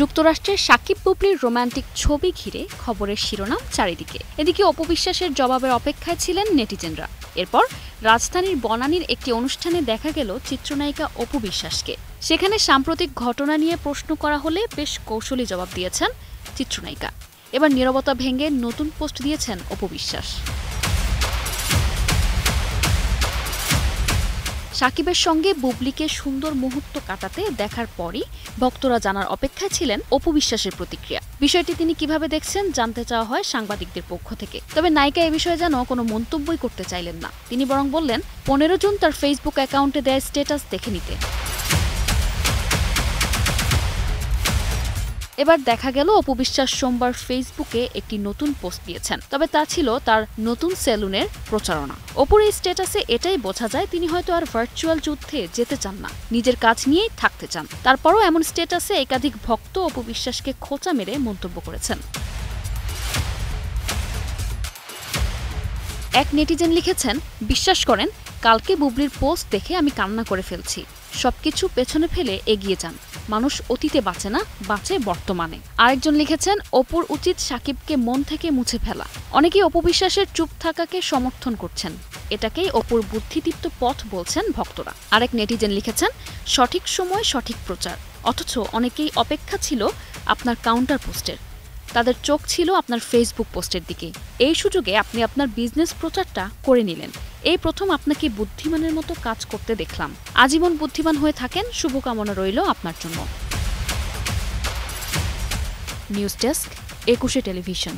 যুক্তরাষ্ট্রের শাকিব বুবলির রোমান্টিক ছবি ঘিরে খবরের শিরোনাম চারিদিকে। এদিকে অপু বিশ্বাসের জবাবের অপেক্ষায় ছিলেন নেটিজেনরা। এরপর রাজধানীর বনানীর একটি অনুষ্ঠানে দেখা গেল চিত্রনায়িকা অপু বিশ্বাসকে। সেখানে সাম্প্রতিক ঘটনা নিয়ে প্রশ্ন করা হলে বেশ কৌশলী জবাব দিয়েছেন চিত্রনায়িকা। এবার নীরবতা ভেঙে নতুন পোস্ট দিয়েছেন অপু বিশ্বাস। শাকিবের সঙ্গে বুবলিকে সুন্দর মুহূর্ত কাটাতে দেখার পরই ভক্তরা জানার অপেক্ষায় ছিলেন অপু বিশ্বাসের প্রতিক্রিয়া। বিষয়টি তিনি কিভাবে দেখছেন জানতে চাওয়া হয় সাংবাদিকদের পক্ষ থেকে। তবে নায়িকা এ বিষয়ে যেন কোনো মন্তব্যই করতে চাইলেন না। তিনি বরং বললেন 15 জুন তার ফেসবুক অ্যাকাউন্টে দেয়া স্ট্যাটাস দেখে নিতে। এবার দেখা গেল অপু বিশ্বাস সোমবার ফেসবুকে একটি নতুন পোস্ট দিয়েছেন। তবে তা ছিল তার নতুন সেলুনের প্রচারণা। অপুর এই স্ট্যাটাসে এটাই বোঝা যায় তিনি হয়তো আর ভার্চুয়াল যুদ্ধে যেতে চান না, নিজের কাজ নিয়েই থাকতে চান। তারপরও এমন স্ট্যাটাসে একাধিক ভক্ত অপু বিশ্বাসকে খোঁচা মেরে মন্তব্য করেছেন। এক নেটিজেন লিখেছেন, বিশ্বাস করেন কালকে বুবলির পোস্ট দেখে আমি কান্না করে ফেলছি। সবকিছু পেছনে ফেলে এগিয়ে যান। মানুষ অতীতে বাঁচে না, বাঁচে বর্তমানে। আরেকজন লিখেছেন, অপুর উচিত সাকিবকে মন থেকে মুছে ফেলা। অনেকেই অপু বিশ্বাসের চুপ থাকাকে সমর্থন করছেন। এটাকেই অপুর বুদ্ধিদীপ্ত পথ বলছেন ভক্তরা। আরেক নেটিজেন লিখেছেন, সঠিক সময় সঠিক প্রচার। অথচ অনেকেই অপেক্ষা ছিল আপনার কাউন্টার পোস্টের। তাদের চোখ ছিল আপনার ফেসবুক পোস্টের দিকে। এই সুযোগে আপনি আপনার বিজনেস প্রচারটা করে নিলেন। এই প্রথম আপনাকে বুদ্ধিমানের মতো কাজ করতে দেখলাম। আজীবন বুদ্ধিমান হয়ে থাকেন, শুভকামনা রইল আপনার জন্য। News desk, 21 television.